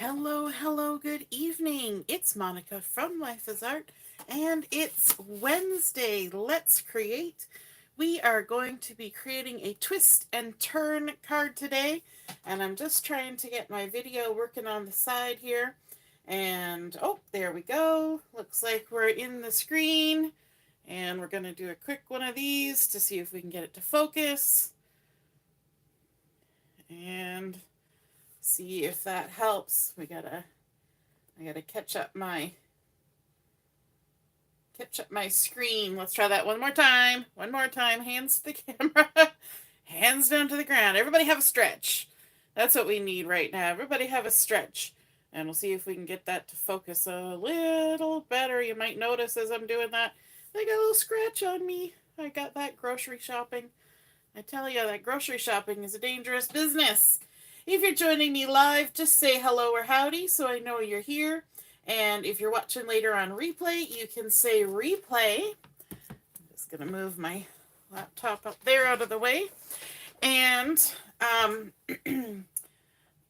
Hello, hello, good evening. It's Monica from Life is Art, and it's Wednesday. Let's create. We are going to be creating a twist and turn card today, and I'm just trying to get my video working on the side here. And oh, there we go. Looks like we're in the screen, and we're going to do a quick one of these to see if we can get it to focus. And see if that helps. I gotta catch up my screen. Let's try that one more time. One more time. Hands to the camera. Hands down to the ground. Everybody have a stretch. That's what we need right now. Everybody have a stretch. And we'll see if we can get that to focus a little better. You might notice as I'm doing that, I got a little scratch on me. I got that grocery shopping. I tell you, that grocery shopping is a dangerous business. If you're joining me live, just say hello or howdy so I know you're here. And if you're watching later on replay, you can say replay. I'm just going to move my laptop up there out of the way. And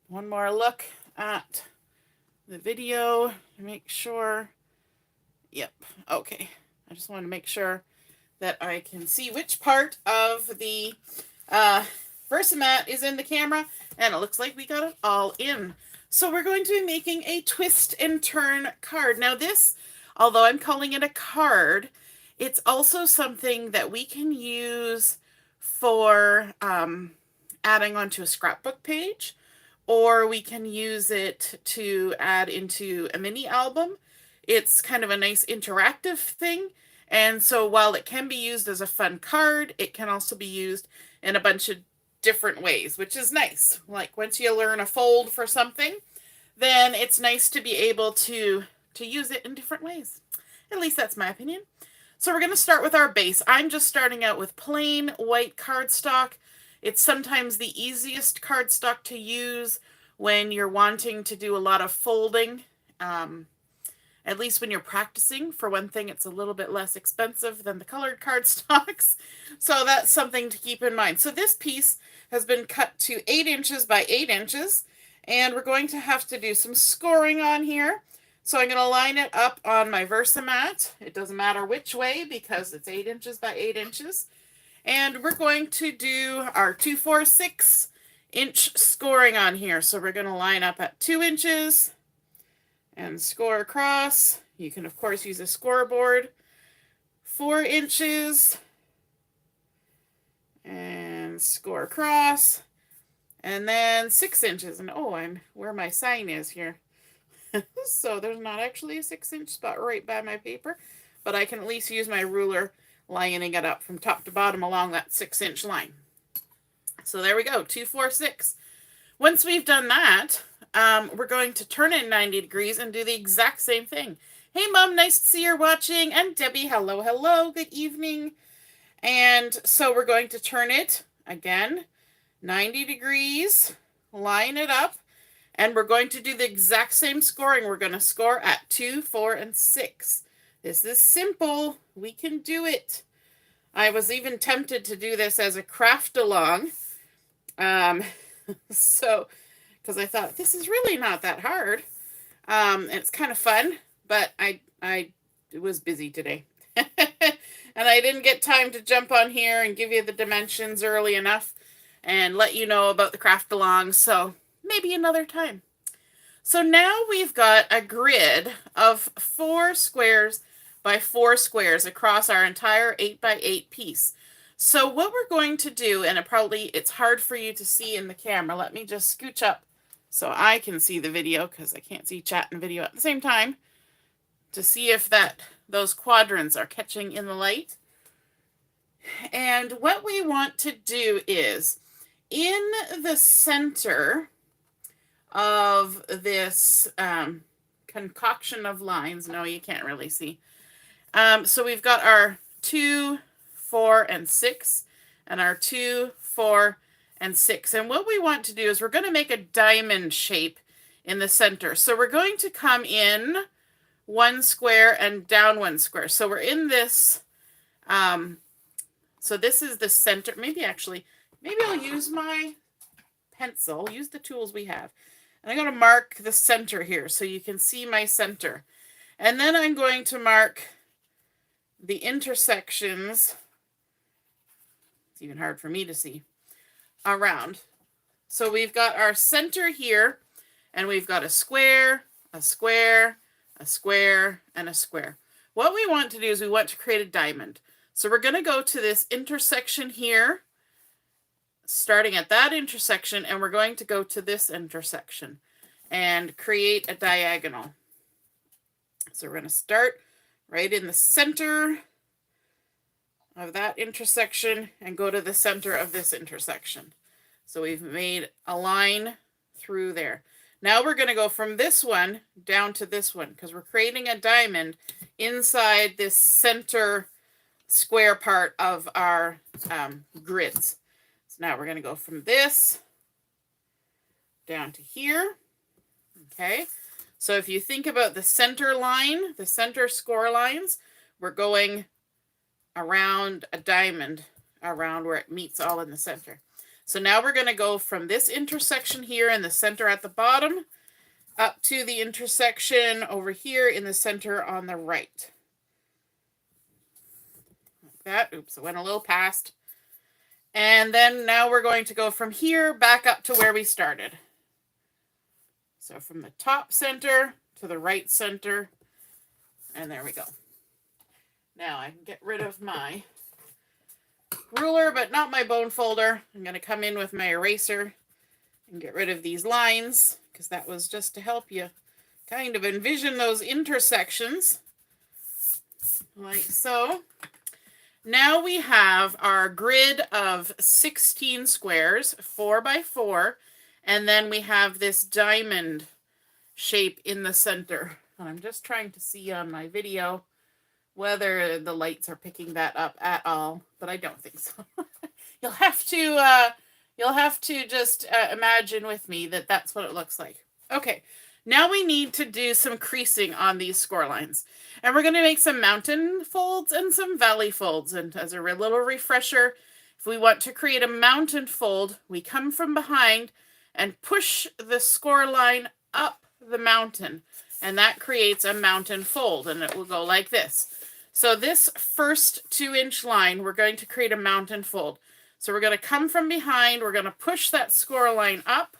one more look at the video to make sure. Yep, okay. I just want to make sure that I can see which part of the Versamat is in the camera, and it looks like we got it all in. So we're going to be making a twist and turn card. Now this, although I'm calling it a card, it's also something that we can use for adding onto a scrapbook page, or we can use it to add into a mini album. It's kind of a nice interactive thing. And so while it can be used as a fun card, it can also be used in a bunch of different ways, which is nice. Like once you learn a fold for something, then it's nice to be able to use it in different ways. At least that's my opinion. So we're going to start with our base. I'm just starting out with plain white cardstock. It's sometimes the easiest cardstock to use when you're wanting to do a lot of folding. At least when you're practicing. For one thing, it's a little bit less expensive than the colored cardstocks. So that's something to keep in mind. So this piece has been cut to 8 inches by 8 inches. And we're going to have to do some scoring on here. So I'm going to line it up on my Versamat. It doesn't matter which way because it's 8 inches by 8 inches. And we're going to do our 2, 4, 6 inch scoring on here. So we're going to line up at 2 inches. And score across. You can, of course, use a scoreboard. 4 inches. And score across. And then 6 inches. And oh, I'm where my sign is here. So there's not actually a 6-inch spot right by my paper. But I can at least use my ruler lining it up from top to bottom along that 6-inch line. So there we go. 2, 4, 6. Once we've done that, we're going to turn it 90 degrees and do the exact same thing. Hey, Mom, nice to see you're watching. And Debbie, hello, hello, good evening. And so we're going to turn it, again, 90 degrees, line it up, and we're going to do the exact same scoring. We're going to score at 2, 4, and 6. This is simple. We can do it. I was even tempted to do this as a craft along. So, because I thought this is really not that hard. It's kind of fun, but I was busy today. And I didn't get time to jump on here and give you the dimensions early enough and let you know about the craft along, so maybe another time. So now we've got a grid of 4 squares by 4 squares across our entire 8 by 8 piece. So what we're going to do, and it's hard for you to see in the camera. Let me just scooch up so I can see the video because I can't see chat and video at the same time to see if those quadrants are catching in the light. And what we want to do is in the center of this concoction of lines, no, you can't really see. So we've got our 2, 4, and 6, and our 2, 4, and 6. And what we want to do is we're going to make a diamond shape in the center. So we're going to come in 1 square and down 1 square. So we're in this, so this is the center. Maybe I'll use my pencil, use the tools we have. And I'm going to mark the center here so you can see my center. And then I'm going to mark the intersections. It's even hard for me to see. Around. So we've got our center here, and we've got a square, a square, a square, and a square. What we want to do is we want to create a diamond. So we're going to go to this intersection here, starting at that intersection, and we're going to go to this intersection and create a diagonal. So we're going to start right in the center of that intersection and go to the center of this intersection. So we've made a line through there. Now we're going to go from this one down to this one because we're creating a diamond inside this center square part of our grids. So now we're going to go from this down to here. Okay. So if you think about the center line, the center score lines, we're going around a diamond around where it meets all in the center. So now we're going to go from this intersection here in the center at the bottom up to the intersection over here in the center on the right. Like that. Oops, it went a little past. And then now we're going to go from here back up to where we started. So from the top center to the right center. And there we go. Now I can get rid of my ruler, but not my bone folder. I'm going to come in with my eraser and get rid of these lines because that was just to help you kind of envision those intersections like so. Now we have our grid of 16 squares, 4 by 4, and then we have this diamond shape in the center. And I'm just trying to see on my video whether the lights are picking that up at all, but I don't think so. You'll have to just imagine with me that that's what it looks like. Okay, now we need to do some creasing on these score lines. And we're going to make some mountain folds and some valley folds. And as a little refresher, if we want to create a mountain fold, we come from behind and push the score line up the mountain. And that creates a mountain fold, and it will go like this. So this first 2-inch line, we're going to create a mountain fold. So we're going to come from behind, we're going to push that score line up,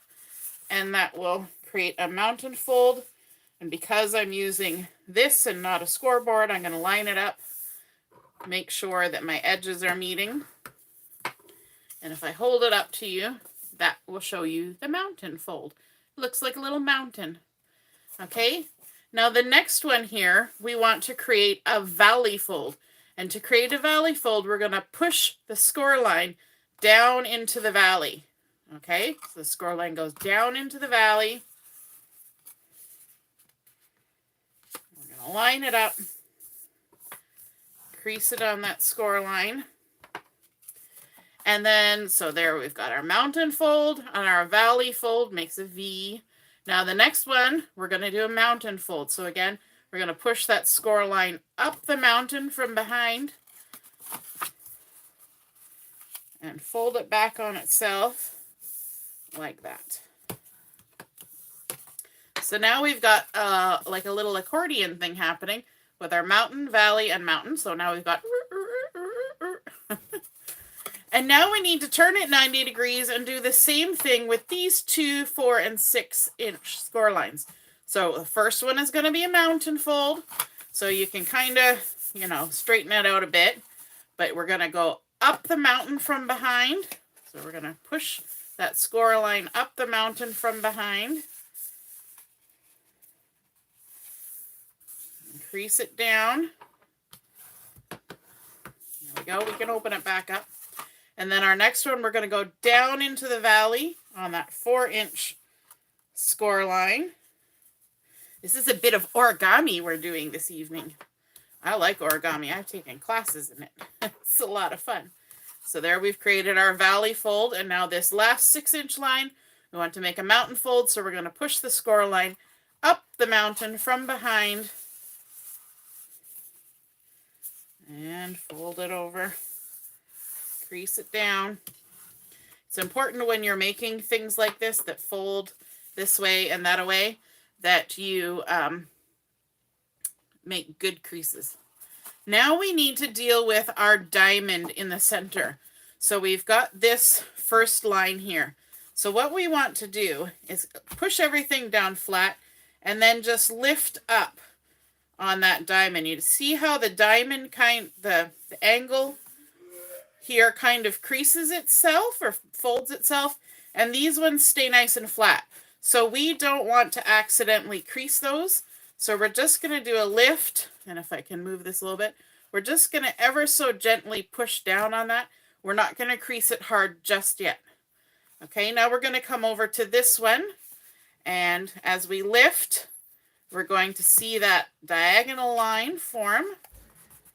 and that will create a mountain fold. And because I'm using this and not a scoreboard, I'm going to line it up, make sure that my edges are meeting. And if I hold it up to you, that will show you the mountain fold. It looks like a little mountain. Okay, now the next one here, we want to create a valley fold. And to create a valley fold, we're going to push the score line down into the valley. Okay, so the score line goes down into the valley. We're going to line it up, crease it on that score line. And then, so there we've got our mountain fold, and our valley fold makes a V. Now the next one, we're going to do a mountain fold. So again, we're going to push that score line up the mountain from behind and fold it back on itself like that. So now we've got like a little accordion thing happening with our mountain, valley, and mountain. So now we've got and now we need to turn it 90 degrees and do the same thing with these 2, 4, and 6-inch score lines. So the first one is going to be a mountain fold. So you can kind of, straighten it out a bit. But we're going to go up the mountain from behind. So we're going to push that score line up the mountain from behind. Crease it down. There we go. We can open it back up. And then our next one, we're going to go down into the valley on that 4-inch score line. This is a bit of origami we're doing this evening. I like origami. I've taken classes in it. It's a lot of fun. So there we've created our valley fold. And now this last 6-inch line, we want to make a mountain fold. So we're going to push the score line up the mountain from behind and fold it over. Crease it down. It's important when you're making things like this that this way and that away, that you make good creases. Now we need to deal with our diamond in the center. So we've got this first line here. So what we want to do is push everything down flat and then just lift up on that diamond. You see how the diamond the angle here kind of creases itself or folds itself, and these ones stay nice and flat. So we don't want to accidentally crease those. So we're just going to do a lift, and if I can move this a little bit, we're just going to ever so gently push down on that. We're not going to crease it hard just yet. Okay, now we're going to come over to this one, and as we lift, we're going to see that diagonal line form,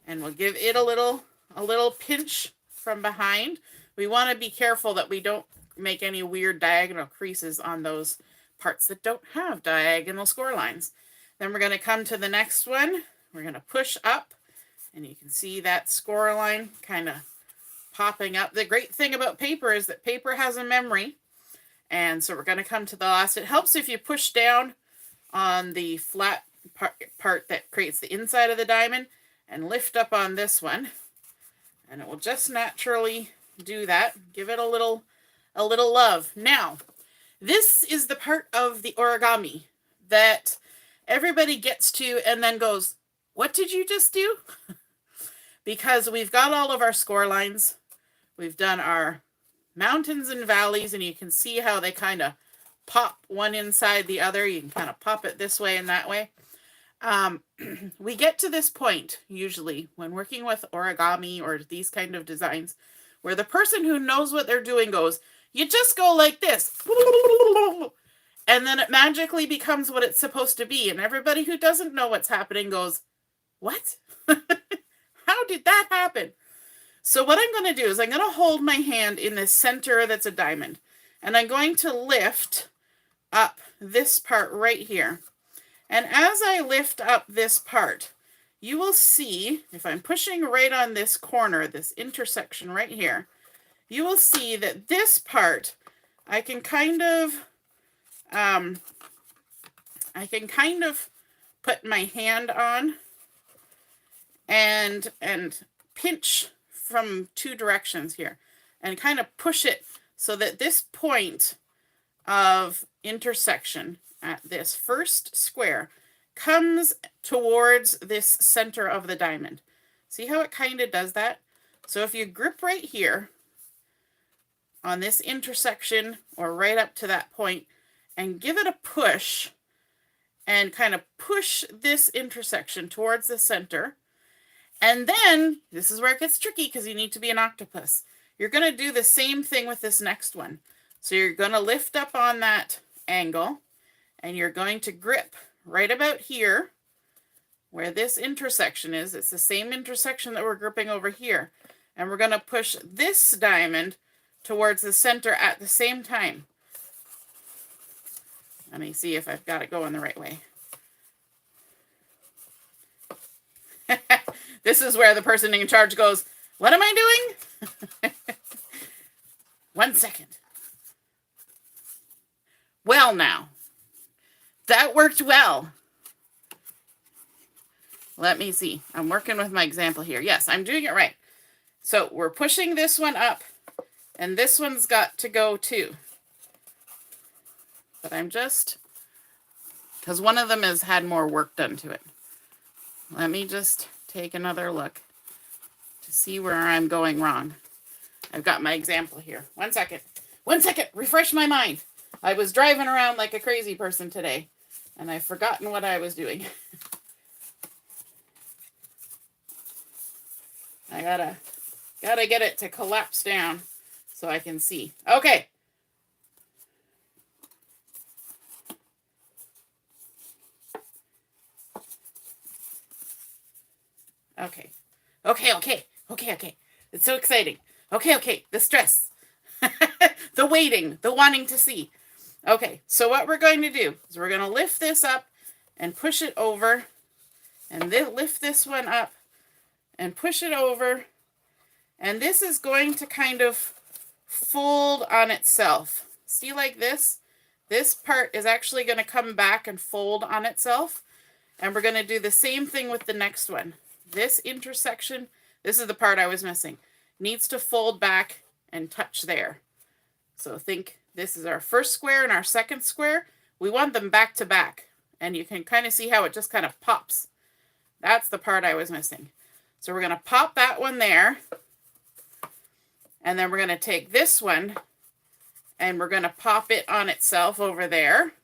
and we'll give it a little pinch from behind. We want to be careful that we don't make any weird diagonal creases on those parts that don't have diagonal score lines. Then we're going to come to the next one. We're going to push up, and you can see that score line kind of popping up. The great thing about paper is that paper has a memory, and so we're going to come to the last. It helps if you push down on the flat part that creates the inside of the diamond and lift up on this one, and it will just naturally do that. Give it a little love. Now, this is the part of the origami that everybody gets to and then goes, what did you just do? Because we've got all of our score lines. We've done our mountains and valleys, and you can see how they kind of pop one inside the other. You can kind of pop it this way and that way. We get to this point, usually, when working with origami or these kind of designs, where the person who knows what they're doing goes, you just go like this. And then it magically becomes what it's supposed to be. And everybody who doesn't know what's happening goes, what? How did that happen? So what I'm going to do is I'm going to hold my hand in the center that's a diamond. And I'm going to lift up this part right here. And as I lift up this part, you will see, if I'm pushing right on this corner, this intersection right here, you will see that this part, I can kind of put my hand on and pinch from two directions here and kind of push it so that this point of intersection at this first square comes towards this center of the diamond. See how it kind of does that? So if you grip right here on this intersection or right up to that point and give it a push and kind of push this intersection towards the center, and then this is where it gets tricky because you need to be an octopus. You're going to do the same thing with this next one. So you're going to lift up on that angle, and you're going to grip right about here where this intersection is. It's the same intersection that we're gripping over here. And we're going to push this diamond towards the center at the same time. Let me see if I've got it going the right way. This is where the person in charge goes, what am I doing? 1 second. Well, now, that worked well. Let me see. I'm working with my example here. Yes, I'm doing it right. So we're pushing this one up, and this one's got to go too. But I'm just, because one of them has had more work done to it. Let me just take another look to see where I'm going wrong. I've got my example here. 1 second. 1 second. Refresh my mind. I was driving around like a crazy person today, and I've forgotten what I was doing. I gotta get it to collapse down so I can see. Okay. Okay. It's so exciting. Okay. The stress. The waiting. The wanting to see. Okay, so what we're going to do is we're going to lift this up and push it over. And then lift this one up and push it over. And this is going to kind of fold on itself. See, like this? This part is actually going to come back and fold on itself. And we're going to do the same thing with the next one. This intersection, this is the part I was missing, needs to fold back and touch there. So think this is our first square and our second square. We want them back to back. And you can kind of see how it just kind of pops. That's the part I was missing. So we're going to pop that one there. And then we're going to take this one and we're going to pop it on itself over there.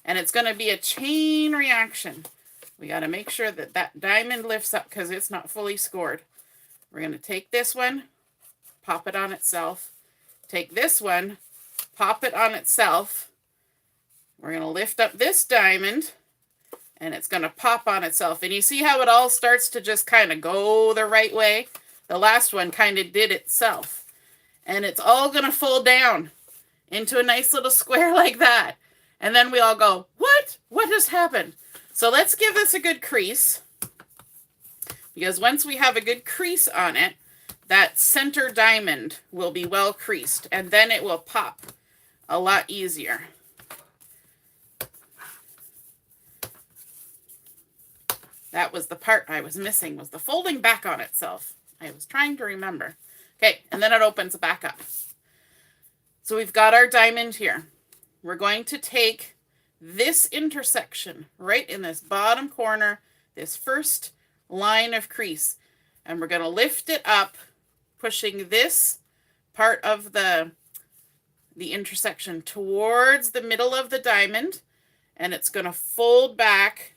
And it's going to be a chain reaction. We got to make sure that that diamond lifts up because it's not fully scored. We're going to take this one, pop it on itself. Take this one, pop it on itself. We're going to lift up this diamond and it's going to pop on itself. And you see how it all starts to just kind of go the right way? The last one kind of did itself. And it's all going to fold down into a nice little square like that. And then we all go, what? What just happened? So let's give this a good crease. Because once we have a good crease on it, that center diamond will be well creased. And then it will pop a lot easier. That was the part I was missing, was the folding back on itself. I was trying to remember. Okay, and then it opens back up. So we've got our diamond here. We're going to take this intersection right in this bottom corner, this first line of crease, and we're going to lift it up, pushing this part of the intersection towards the middle of the diamond, and it's going to fold back,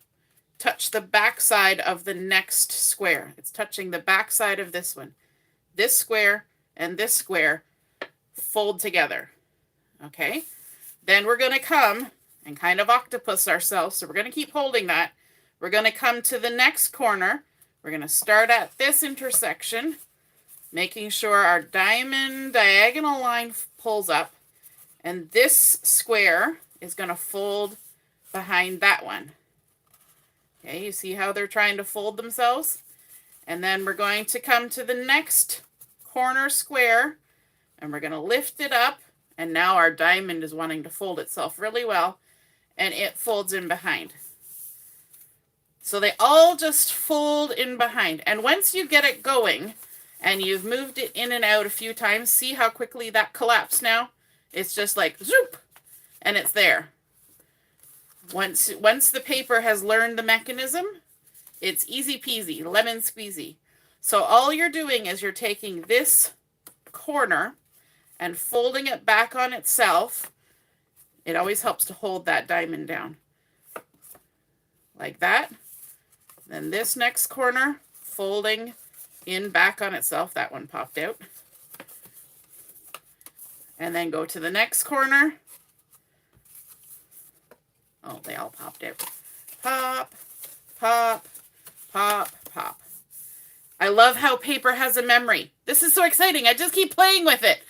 touch the back side of the next square. It's touching the back side of this one. This square and this square fold together. Okay? Then we're going to come and kind of octopus ourselves. So we're going to keep holding that. We're going to come to the next corner. We're going to start at this intersection, making sure our diamond diagonal line pulls up. And this square is going to fold behind that one. Okay, you see how they're trying to fold themselves? And then we're going to come to the next corner square, and we're going to lift it up. And now our diamond is wanting to fold itself really well, and it folds in behind. So they all just fold in behind. And once you get it going, and you've moved it in and out a few times, see how quickly that collapsed now? It's just like, zoop, and it's there. Once the paper has learned the mechanism, it's easy peasy, lemon squeezy. So all you're doing is you're taking this corner and folding it back on itself. It always helps to hold that diamond down. Like that. Then this next corner, folding in back on itself. That one popped out. And then go to the next corner. Oh, they all popped out. Pop, pop, pop, pop. I love how paper has a memory. This is so exciting. I just keep playing with it.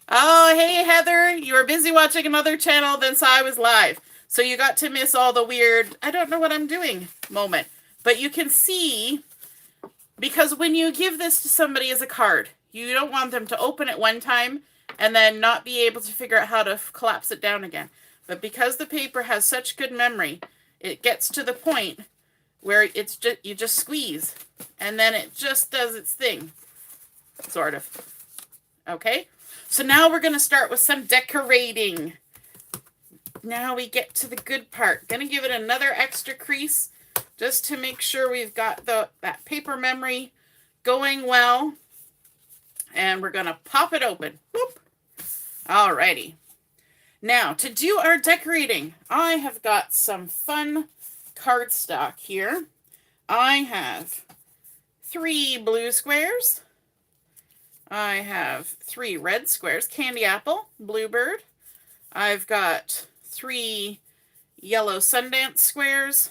Oh, hey, Heather. You were busy watching another channel, then saw I was live. So you got to miss all the weird, I don't know what I'm doing moment. But you can see, because when you give this to somebody as a card, you don't want them to open it one time and then not be able to figure out how to collapse it down again. But because the paper has such good memory, it gets to the point where it's just, you just squeeze and then it just does its thing, sort of. Okay, so now we're going to start with some decorating. Now we get to the good part. Going to give it another extra crease just to make sure we've got that paper memory going well. And we're going to pop it open. Whoop. Alrighty. Now, to do our decorating, I have got some fun cardstock here. I have 3 blue squares. I have 3 red squares, candy apple, bluebird. I've got 3 yellow sundance squares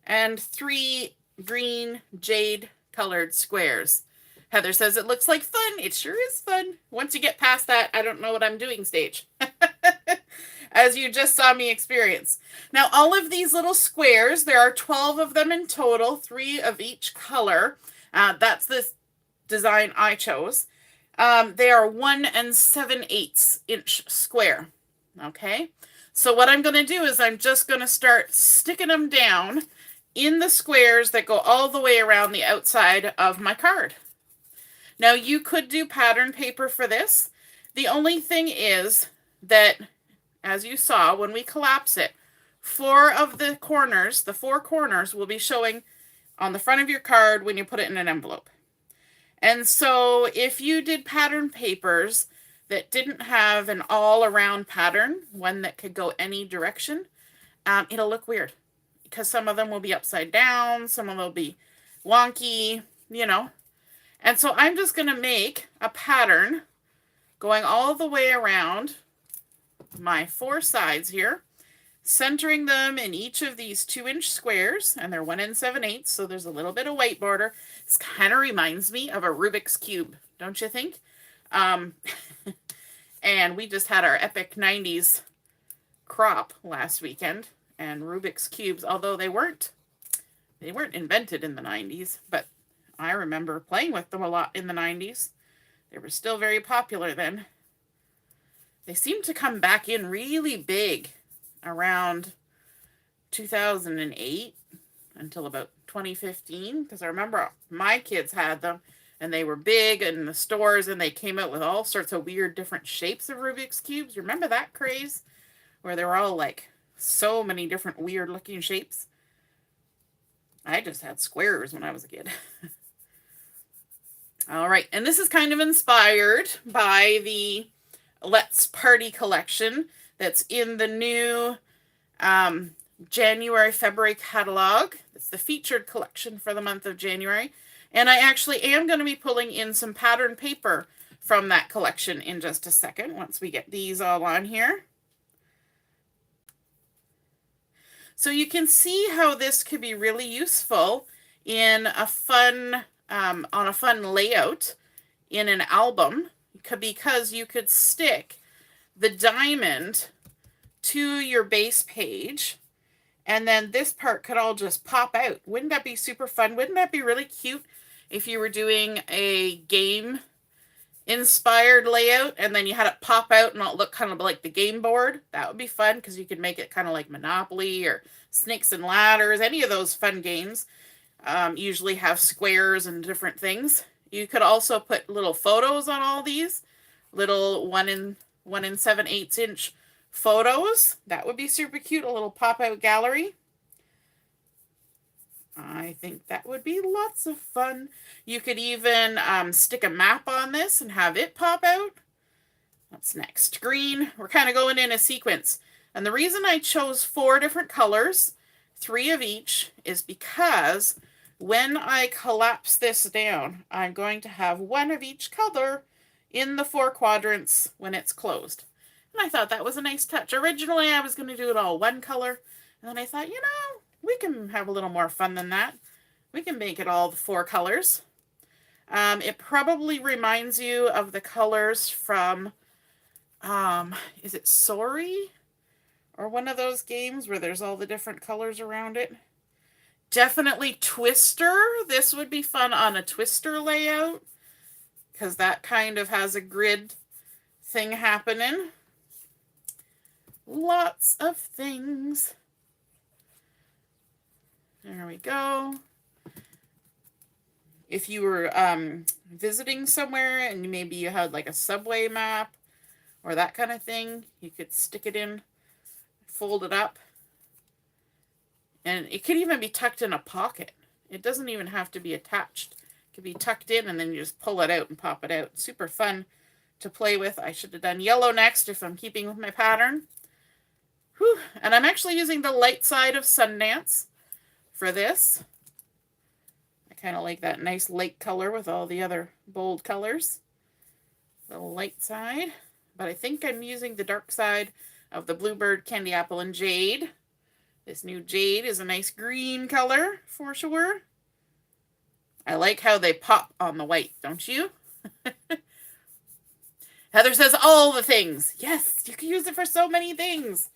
and 3 green jade colored squares. Heather says it looks like fun. It sure is fun. Once you get past that, I don't know what I'm doing stage. As you just saw me experience. Now, all of these little squares, there are 12 of them in total, 3 of each color. That's the design I chose. They are 1 7/8 inch square. Okay, so what I'm going to do is I'm just going to start sticking them down in the squares that go all the way around the outside of my card. Now you could do pattern paper for this. The only thing is that, as you saw, when we collapse it, 4 of the corners, the 4 corners will be showing on the front of your card when you put it in an envelope. And so if you did pattern papers that didn't have an all-around pattern, one that could go any direction, it'll look weird because some of them will be upside down, some of them will be wonky, you know. And so I'm just going to make a pattern going all the way around my 4 sides here, centering them in each of these 2-inch squares, and they're 1 7/8, so there's a little bit of white border. This kind of reminds me of a Rubik's Cube, don't you think? And we just had our epic 90s crop last weekend, and Rubik's Cubes, although they weren't invented in the 90s, but I remember playing with them a lot in the 90s. They were still very popular then. They seemed to come back in really big around 2008 until about 2015, because I remember my kids had them and they were big in the stores, and they came out with all sorts of weird different shapes of Rubik's Cubes. Remember that craze where they were all like so many different weird looking shapes? I just had squares when I was a kid. All right, and this is kind of inspired by the Let's Party collection that's in the new January, February catalog. It's the featured collection for the month of January. And I actually am going to be pulling in some pattern paper from that collection in just a second, once we get these all on here. So you can see how this could be really useful in a fun, on a fun layout in an album, because you could stick the diamond to your base page, and then this part could all just pop out. Wouldn't that be super fun? Wouldn't that be really cute if you were doing a game inspired layout and then you had it pop out and it look kind of like the game board? That would be fun, because you could make it kind of like Monopoly or Snakes and Ladders. Any of those fun games usually have squares and different things. You could also put little photos on all these, little 1 7/8 inch photos. That would be super cute, a little pop-out gallery. I think that would be lots of fun. You could even stick a map on this and have it pop out. What's next? Green. We're kind of going in a sequence. And the reason I chose 4 different colors, 3 of each, is because when I collapse this down, I'm going to have 1 of each color in the 4 quadrants when it's closed. And I thought that was a nice touch. Originally, I was going to do it all 1 color. And then I thought, you know, we can have a little more fun than that. We can make it all the 4 colors. It probably reminds you of the colors from, is it Sorry? Or one of those games where there's all the different colors around it. Definitely Twister. This would be fun on a Twister layout, because that kind of has a grid thing happening. Lots of things. There we go. If you were visiting somewhere and maybe you had like a subway map or that kind of thing, you could stick it in, fold it up, and it could even be tucked in a pocket. It doesn't even have to be attached. It could be tucked in and then you just pull it out and pop it out. Super fun to play with. I should have done yellow next if I'm keeping with my pattern. Whew. And I'm actually using the light side of Sundance for this. I kind of like that nice light color with all the other bold colors. The light side. But I think I'm using the dark side of the Bluebird, Candy Apple, and Jade. This new Jade is a nice green color for sure. I like how they pop on the white, don't you? Heather says all the things. Yes, you can use it for so many things.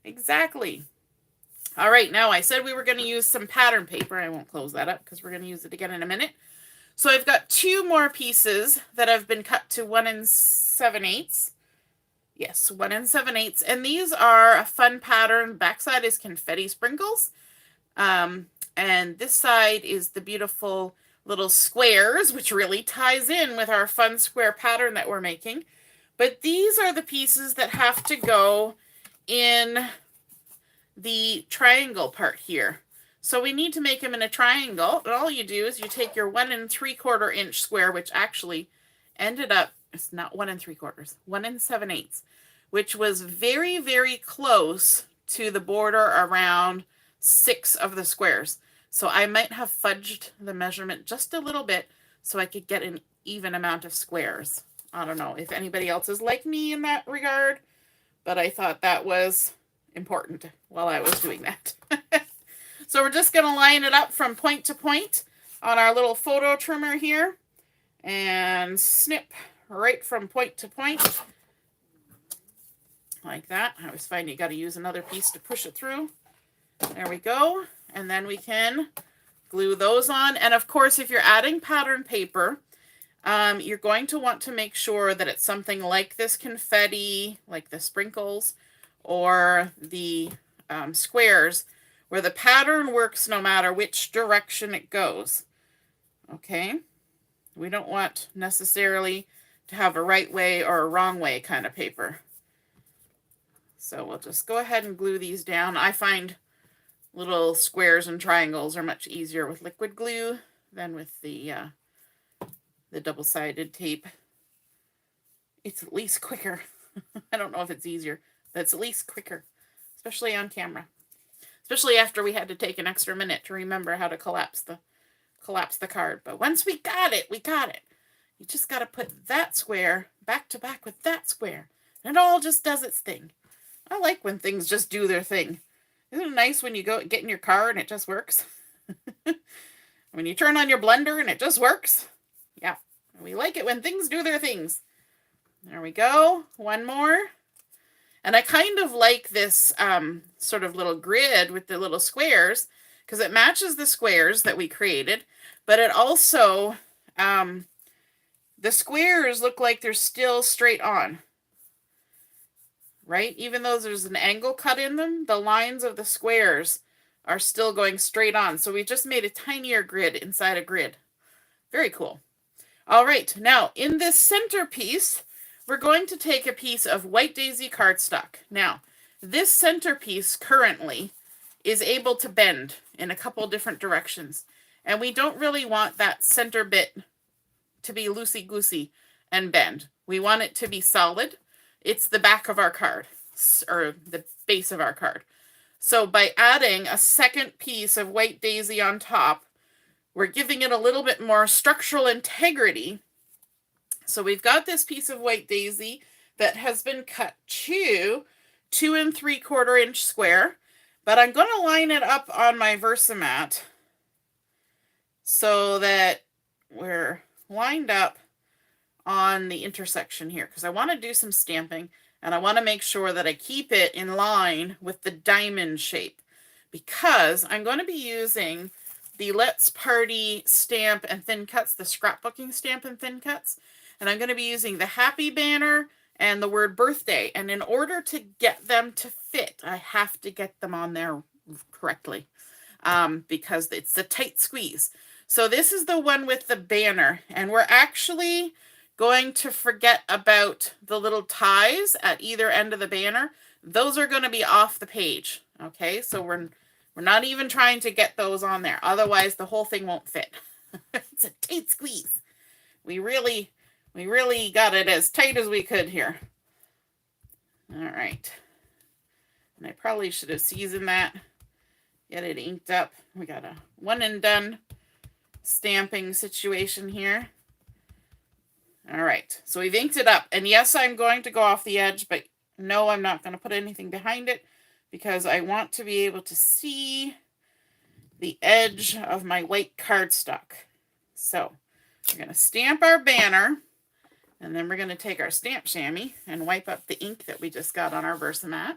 Exactly. All right, now I said we were going to use some pattern paper. I won't close that up because we're going to use it again in a minute. So I've got 2 more pieces that have been cut to 1 7/8. Yes, 1 7/8. And these are a fun pattern. Backside is confetti sprinkles. And this side is the beautiful little squares, which really ties in with our fun square pattern that we're making. But these are the pieces that have to go in the triangle part here. So we need to make them in a triangle. And all you do is you take your 1 3/4 inch square, which actually ended up, it's not 1 3/4, 1 7/8, which was very, very close to the border around 6 of the squares. So I might have fudged the measurement just a little bit so I could get an even amount of squares. I don't know if anybody else is like me in that regard, but I thought that was important while I was doing that. So we're just going to line it up from point to point on our little photo trimmer here and snip right from point to point like that. I always find you got to use another piece to push it through. There we go. And then we can glue those on. And of course, if you're adding pattern paper, you're going to want to make sure that it's something like this confetti, like the sprinkles, or the squares, where the pattern works no matter which direction it goes. Okay? We don't want necessarily to have a right way or a wrong way kind of paper. So we'll just go ahead and glue these down. I find little squares and triangles are much easier with liquid glue than with the double-sided tape. It's at least quicker. I don't know if it's easier, but it's at least quicker, especially on camera. Especially after we had to take an extra minute to remember how to collapse the card. But once we got it, we got it. You just got to put that square back to back with that square. And it all just does its thing. I like when things just do their thing. Isn't it nice when you go get in your car and it just works? When you turn on your blender and it just works? Yeah, we like it when things do their things. There we go. One more. And I kind of like this sort of little grid with the little squares because it matches the squares that we created, but it also, the squares look like they're still straight on. Right? Even though there's an angle cut in them, the lines of the squares are still going straight on. So we just made a tinier grid inside a grid. Very cool. All right, now in this centerpiece, we're going to take a piece of white daisy cardstock. Now, this centerpiece currently is able to bend in a couple different directions. And we don't really want that center bit to be loosey-goosey and bend. We want it to be solid. It's the back of our card, or the base of our card. So by adding a second piece of white daisy on top, we're giving it a little bit more structural integrity. So we've got this piece of white daisy that has been cut to 2 3/4 inch square, but I'm going to line it up on my Versamat so that we're lined up on the intersection here, because I want to do some stamping and I want to make sure that I keep it in line with the diamond shape, because I'm going to be using the Let's Party stamp and thin cuts, the scrapbooking stamp and thin cuts, and I'm going to be using the happy banner and the word birthday, and in order to get them to fit, I have to get them on there correctly, because it's a tight squeeze. So this is the one with the banner, and we're actually going to forget about the little ties at either end of the banner. Those are going to be off the page. Okay, so we're not even trying to get those on there. Otherwise, the whole thing won't fit. It's a tight squeeze. We really got it as tight as we could here. All right. And I probably should have seasoned that. Get it inked up. We got a one and done stamping situation here. All right, so we've inked it up. And yes, I'm going to go off the edge, but no, I'm not going to put anything behind it because I want to be able to see the edge of my white cardstock. So we're going to stamp our banner, and then we're going to take our stamp chamois and wipe up the ink that we just got on our Versamat.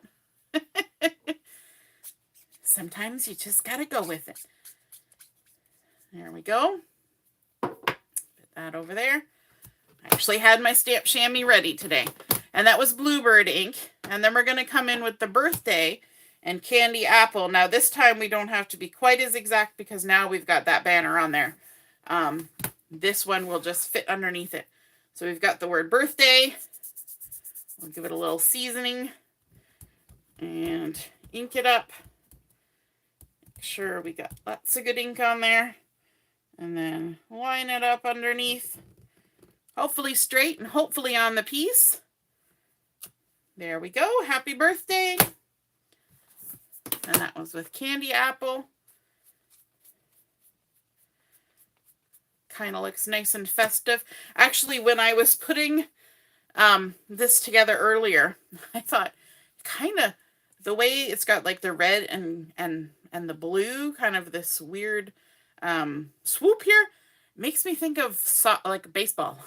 Sometimes you just got to go with it. There we go. that over there. I actually had my stamp chamois ready today. And that was Bluebird ink. And then we're going to come in with the birthday and candy apple. Now this time we don't have to be quite as exact because now we've got that banner on there. This one will just fit underneath it. So we've got the word birthday. We'll give it a little seasoning and ink it up. Make sure we got lots of good ink on there. And then line it up underneath. Hopefully straight and hopefully on the piece. There we go. Happy birthday. And that was with candy apple. Kind of looks nice and festive. Actually, when I was putting this together earlier, I thought kind of the way it's got like the red and the blue, kind of this weird swoop here, makes me think of like baseball.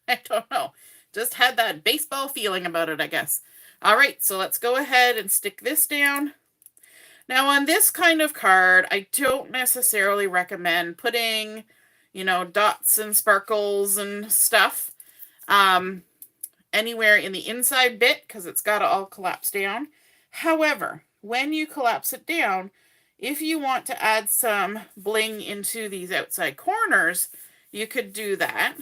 I don't know. Just had that baseball feeling about it, I guess. All right, so let's go ahead and stick this down. Now on this kind of card, I don't necessarily recommend putting, you know, dots and sparkles and stuff anywhere in the inside bit because it's got to all collapse down. However, when you collapse it down, if you want to add some bling into these outside corners, you could do that.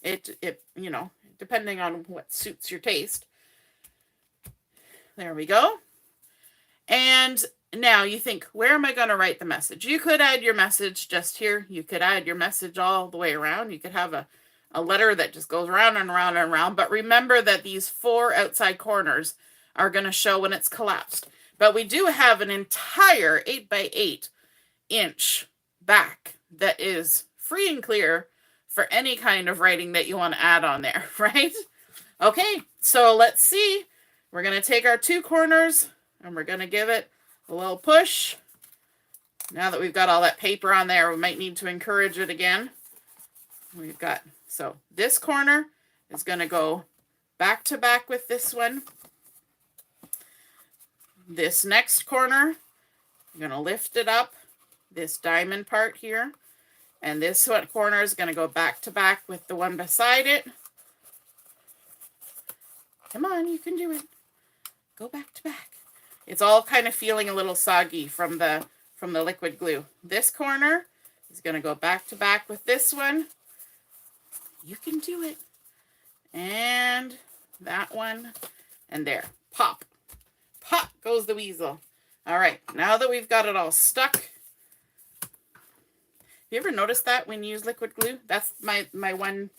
It you know, depending on what suits your taste. There we go. And now you think, where am I going to write the message? You could add your message just here. You could add your message all the way around. You could have a letter that just goes around and around and around. But remember that these 4 outside corners are going to show when it's collapsed. But we do have an entire 8x8 inch back that is free and clear for any kind of writing that you want to add on there, right? Okay, so let's see. We're going to take our 2 corners and we're going to give it a little push. Now that we've got all that paper on there, we might need to encourage it again. We've got, so this corner is going to go back to back with this one. This next corner, I'm going to lift it up, this diamond part here. And this one corner is going to go back to back with the one beside it. Come on, you can do it. Go back to back. It's all kind of feeling a little soggy from the liquid glue. This corner is going to go back to back with this one. You can do it. And that one. And there. Pop. Pop goes the weasel. All right. Now that we've got it all stuck. Have you ever noticed that when you use liquid glue? That's my one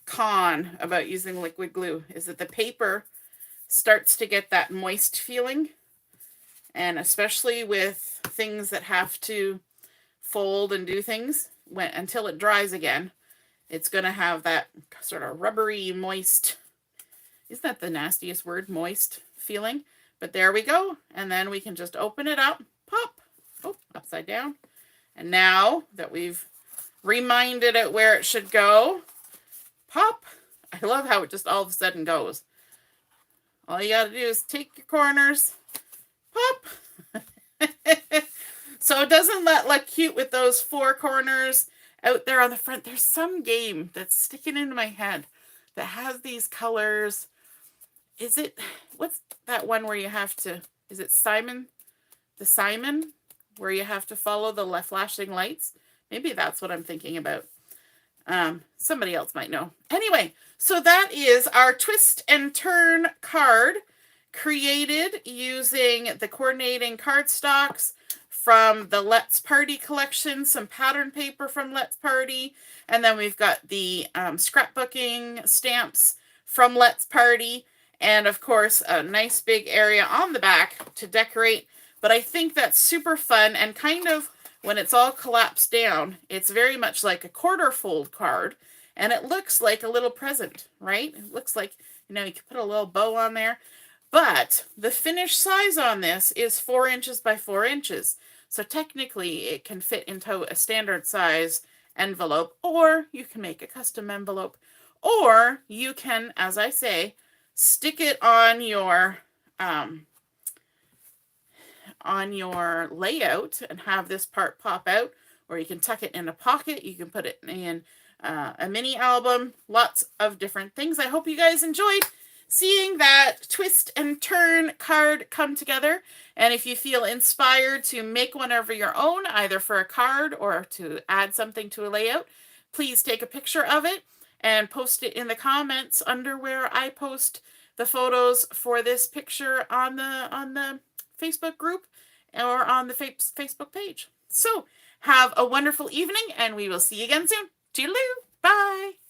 con about using liquid glue, is that the paper starts to get that moist feeling. And especially with things that have to fold and do things, until it dries again, it's going to have that sort of rubbery, moist, isn't that the nastiest word, moist feeling? But there we go. And then we can just open it up, pop, oh, upside down. And now that we've reminded it where it should go, pop. I love how it just all of a sudden goes. All you got to do is take your corners, pop. So it doesn't look cute with those 4 corners out there on the front. There's some game that's sticking into my head that has these colors. Is it, what's that one where you have to, is it Simon? The Simon? Where you have to follow the flashing lights. Maybe that's what I'm thinking about. Somebody else might know. Anyway, so that is our twist and turn card created using the coordinating cardstocks from the Let's Party collection, some pattern paper from Let's Party, and then we've got the scrapbooking stamps from Let's Party, and of course a nice big area on the back to decorate. But I think that's super fun, and kind of when it's all collapsed down, it's very much like a quarter fold card, and it looks like a little present, right? It looks like, you know, you can put a little bow on there. But the finished size on this is 4 inches by 4 inches. So technically it can fit into a standard size envelope, or you can make a custom envelope, or you can, as I say, stick it on your layout and have this part pop out, or you can tuck it in a pocket. You can put it in a mini album, lots of different things. I hope you guys enjoyed seeing that twist and turn card come together. And if you feel inspired to make one of your own, either for a card or to add something to a layout, please take a picture of it and post it in the comments under where I post the photos for this picture on the Facebook group or on the Facebook page. So have a wonderful evening, and we will see you again soon. Toodaloo. Bye.